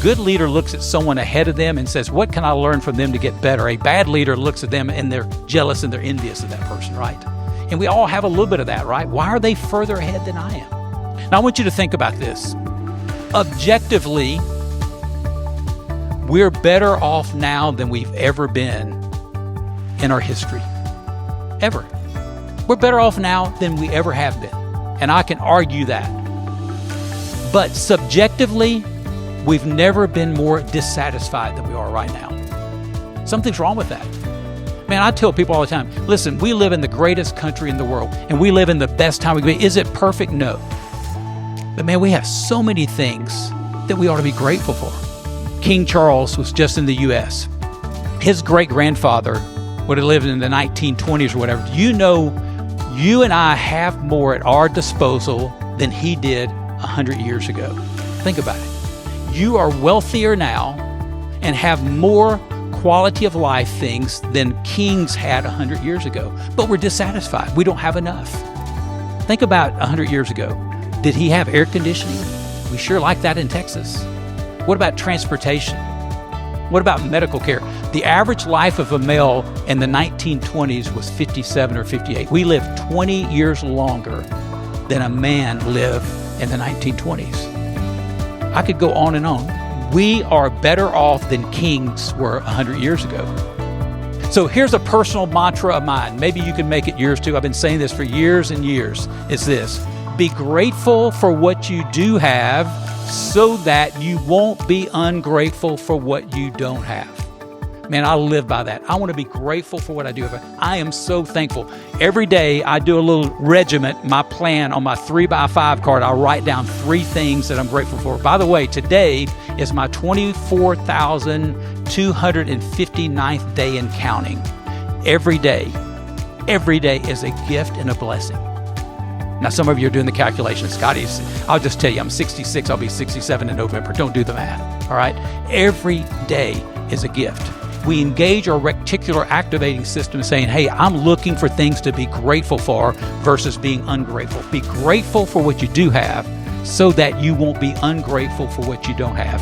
good leader looks at someone ahead of them and says, what can I learn from them to get better? A bad leader looks at them and they're jealous and they're envious of that person, right? And we all have a little bit of that, right? Why are they further ahead than I am? Now, I want you to think about this. Objectively, we're better off now than we've ever been in our history. Ever. We're better off now than we ever have been. And I can argue that. But subjectively, we've never been more dissatisfied than we are right now. Something's wrong with that. Man, I tell people all the time, listen, we live in the greatest country in the world, and we live in the best time we can be. Is it perfect? No. But man, we have so many things that we ought to be grateful for. King Charles was just in the U.S. His great-grandfather would have lived in the 1920s or whatever. Do you know, you and I have more at our disposal than he did 100 years ago. Think about it. You are wealthier now and have more quality of life things than kings had 100 years ago. But we're dissatisfied. We don't have enough. Think about 100 years ago. Did he have air conditioning? We sure like that in Texas. What about transportation? What about medical care? The average life of a male in the 1920s was 57 or 58. We lived 20 years longer than a man lived in the 1920s. I could go on and on. We are better off than kings were 100 years ago. So here's a personal mantra of mine. Maybe you can make it yours too. I've been saying this for years and years. It's this: be grateful for what you do have so that you won't be ungrateful for what you don't have. Man, I live by that. I want to be grateful for what I do have. I am so thankful. Every day I do a little regiment, my plan on my 3x5 card. I'll write down 3 things that I'm grateful for. By the way, today is my 24,259th day and counting. Every day is a gift and a blessing. Now, some of you are doing the calculations. Scotty, I'll just tell you, I'm 66. I'll be 67 in November. Don't do the math, all right? Every day is a gift. We engage our reticular activating system saying, hey, I'm looking for things to be grateful for versus being ungrateful. Be grateful for what you do have so that you won't be ungrateful for what you don't have.